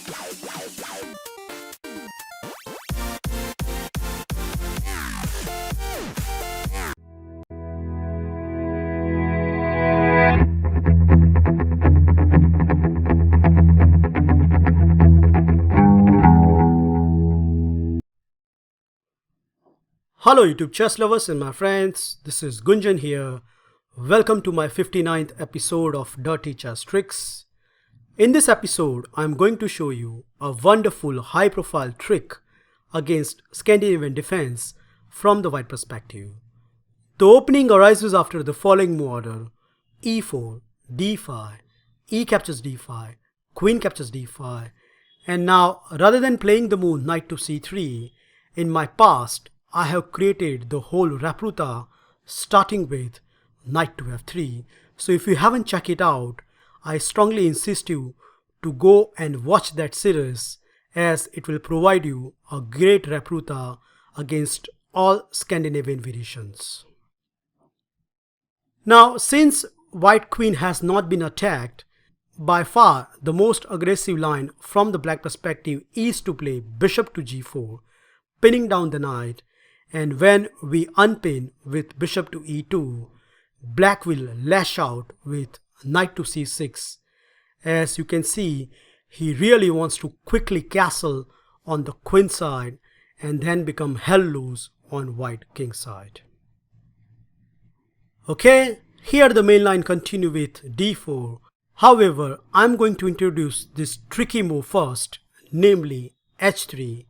Hello YouTube chess lovers and my friends, this is Gunjan here. Welcome to my 59th episode of Dirty Chess Tricks. In this episode, I am going to show you a wonderful high profile trick against Scandinavian Defense from the white perspective. The opening arises after the following move order: e4, d5, e captures d5, queen captures d5, and now rather than playing the move knight to c3, in my past I have created the whole Rapruta starting with knight to f3. So if you haven't checked it out, I strongly insist you to go and watch that series, as it will provide you a great Rapruta against all Scandinavian variations. Now, since white queen has not been attacked, by far the most aggressive line from the black perspective is to play bishop to g4, pinning down the knight. And when we unpin with bishop to e2, black will lash out with knight to c6. As you can see, he really wants to quickly castle on the queen side and then become hell loose on white king side. Okay, here the main line continue with d4. However, I'm going to introduce this tricky move first, namely h3.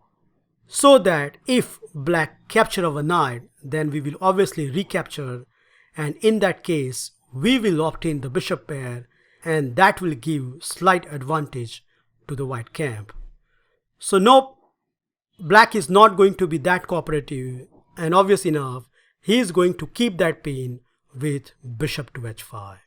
So that if black capture our knight, then we will obviously recapture, and in that case we will obtain the bishop pair, and that will give slight advantage to the white camp. So nope, black is not going to be that cooperative, and obvious enough he is going to keep that pawn with bishop to h5.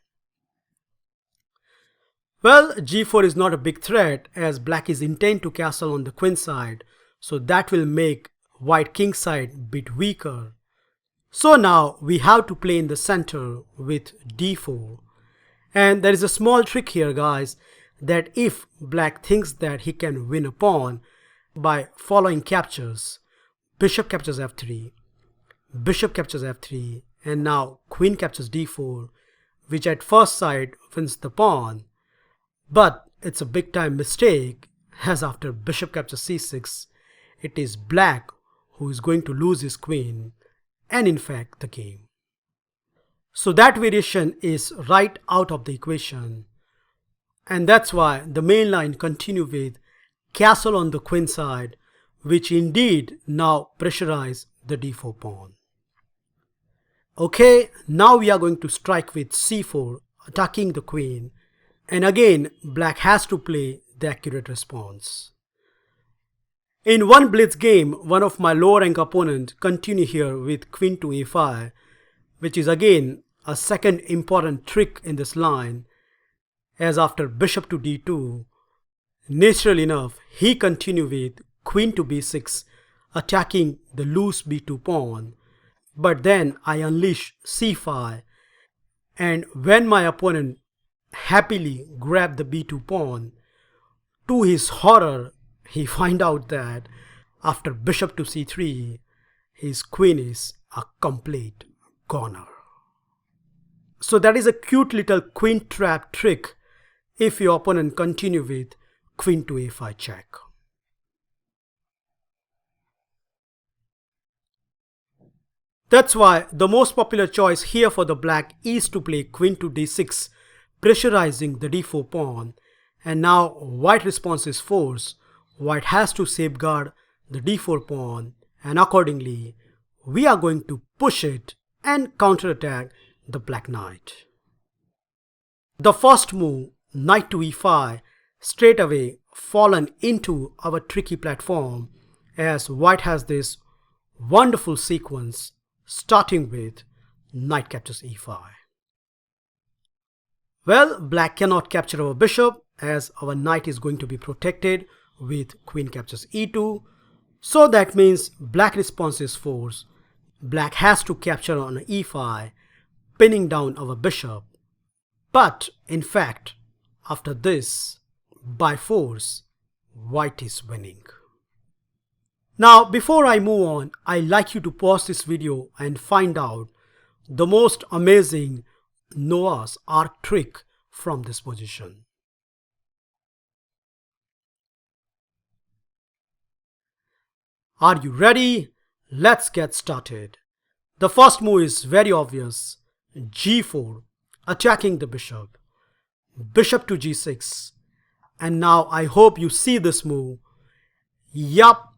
Well, g4 is not a big threat, as black is intent to castle on the queen side. So that will make white king side a bit weaker. So now we have to play in the center with d4. And there is a small trick here, guys, that if black thinks that he can win a pawn by following captures, bishop captures f3, bishop captures f3, and now queen captures d4, which at first sight wins the pawn. But it's a big time mistake, as after bishop captures c6, it is black who is going to lose his queen and in fact the game. So that variation is right out of the equation, and that's why the main line continue with castle on the queen side, which indeed now pressurize the d4 pawn. Okay, now we are going to strike with c4, attacking the queen, and again black has to play the accurate response. In one blitz game, one of my lower rank opponents continue here with queen to a5, which is again a second important trick in this line, as after bishop to d2, naturally enough, he continue with queen to b6, attacking the loose b2 pawn. But then I unleash c5, and when my opponent happily grabbed the b2 pawn, to his horror, he find out that after bishop to c3, his queen is a complete goner. So that is a cute little queen trap trick if your opponent continue with queen to a5 check. That's why the most popular choice here for the black is to play queen to d6, pressurizing the d4 pawn, and now white response is forced. White has to safeguard the d4 pawn, and accordingly we are going to push it and counterattack the black knight. The first move, knight to e5, straight away fallen into our tricky platform, as white has this wonderful sequence starting with knight captures e5. Well, black cannot capture our bishop, as our knight is going to be protected with queen captures e2. So that means black response is forced. Black has to capture on e5, pinning down our bishop. But in fact, after this, by force, white is winning. Now, before I move on, I'd like you to pause this video and find out the most amazing Noah's Ark trick from this position. Are you ready? Let's get started. The first move is very obvious. G4, attacking the bishop. Bishop to G6. And now I hope you see this move. Yup,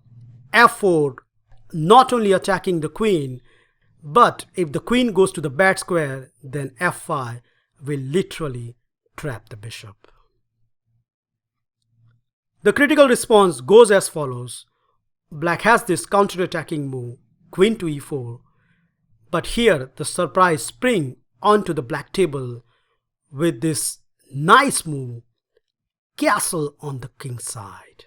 F4, not only attacking the queen, but if the queen goes to the bad square, then F5 will literally trap the bishop. The critical response goes as follows. Black has this counter-attacking move, queen to E4, but here the surprise spring onto the black table with this nice move, castle on the king side.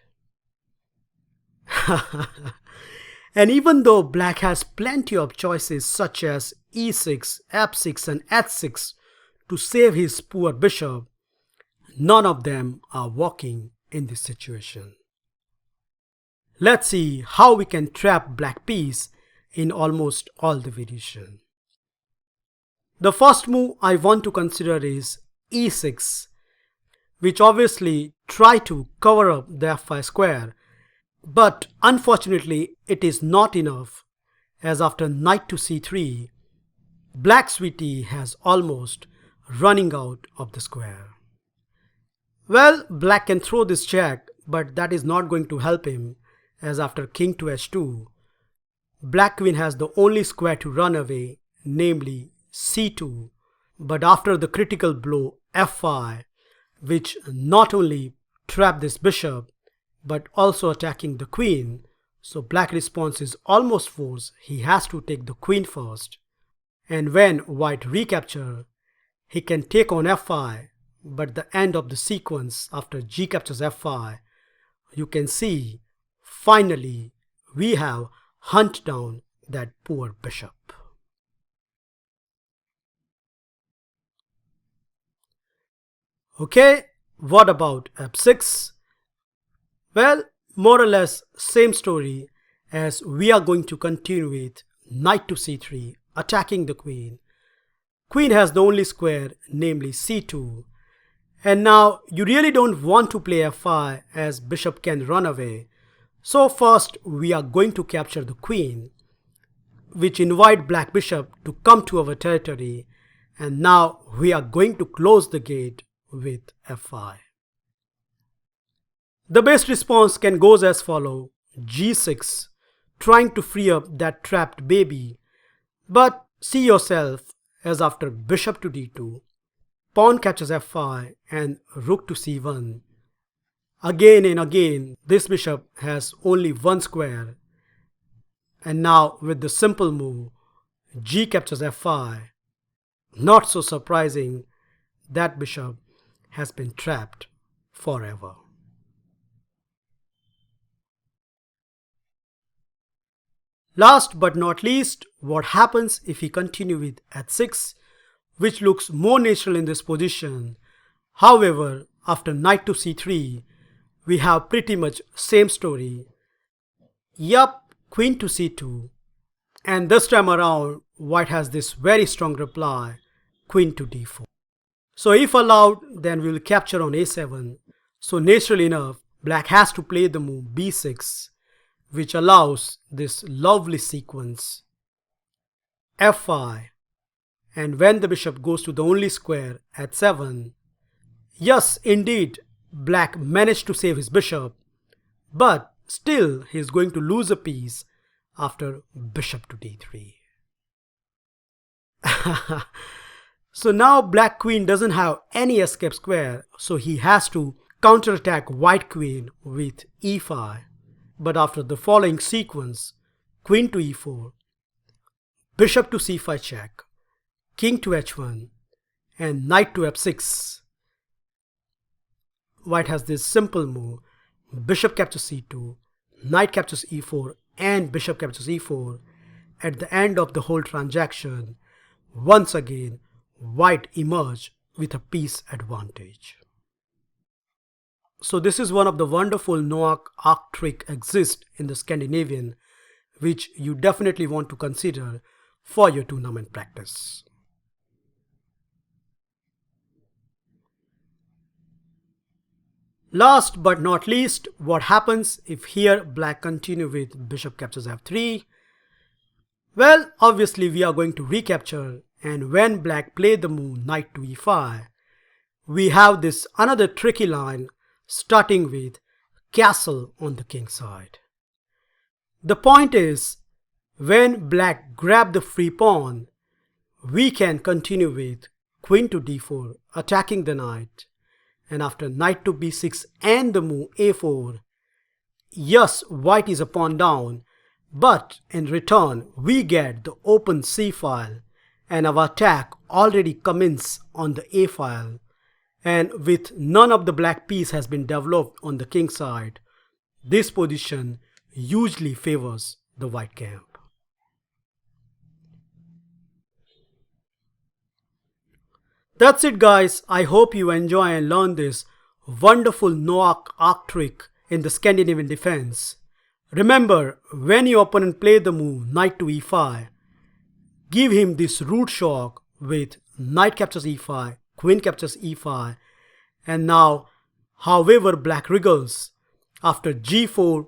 And even though black has plenty of choices such as E6, F6 and H6 to save his poor bishop, none of them are working in this situation. Let's see how we can trap black piece in almost all the variation. The first move I want to consider is E6, which obviously try to cover up the F5 square, but unfortunately it is not enough, as after knight to C3, black's VT has almost running out of the square. Well, black can throw this check, but that is not going to help him, as after king to H2, black queen has the only square to run away, namely C2, but after the critical blow F5, which not only trap this bishop, but also attacking the queen, so black response is almost forced. He has to take the queen first, and when white recapture, he can take on F5, but the end of the sequence after G captures F5, you can see finally we have hunt down that poor bishop. Okay, what about F6? Well, more or less same story, as we are going to continue with knight to C3, attacking the queen. Queen has the only square, namely C2. And now you really don't want to play F5, as bishop can run away. So first we are going to capture the queen, which invite black bishop to come to our territory, and now we are going to close the gate with F5. The best response can goes as follow. G6, trying to free up that trapped baby, but see yourself, as after bishop to D2, pawn captures F5 and rook to C1. Again and again this bishop has only one square, and now with the simple move G captures F5, not so surprising, that bishop has been trapped forever. Last but not least, what happens if we continue with H6, which looks more natural in this position. However, after knight to C3, we have pretty much same story. Yup, queen to C2, and this time around white has this very strong reply, queen to D4. So if allowed, then we will capture on A7. So naturally enough, black has to play the move B6, which allows this lovely sequence F5, and when the bishop goes to the only square at 7, yes indeed black managed to save his bishop, but still he is going to lose a piece after bishop to D3. So now black queen doesn't have any escape square, so he has to counterattack white queen with E5. But after the following sequence, queen to E4, bishop to C5 check, king to H1, and knight to F6, white has this simple move, bishop captures C2, knight captures E4, and bishop captures E4. At the end of the whole transaction, once again, white emerged with a piece advantage. So this is one of the wonderful Noak arc trick exists in the Scandinavian, which you definitely want to consider for your tournament practice. Last but not least, what happens if here black continue with bishop captures f3? Well, obviously we are going to recapture, and when black play the move knight to e5, we have this another tricky line starting with castle on the king side. The point is, when black grab the free pawn, we can continue with queen to d4 attacking the knight, and after knight to b6 and the move a4, yes, white is a pawn down, but in return we get the open c file and our attack already commences on the a file, and with none of the black piece has been developed on the king side, this position usually favors the white camp. That's it guys, I hope you enjoy and learn this wonderful Noak arc trick in the Scandinavian defense. Remember, when your opponent play the move knight to e5, give him this root shock with knight captures e5, queen captures e5, and now however black wriggles after g4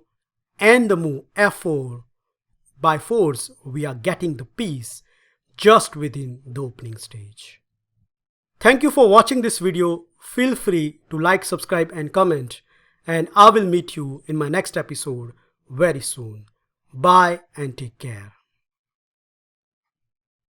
and the move f4, by force we are getting the piece just within the opening stage. Thank you for watching this video. Feel free to like, subscribe and comment, and I will meet you in my next episode very soon. Bye and take care.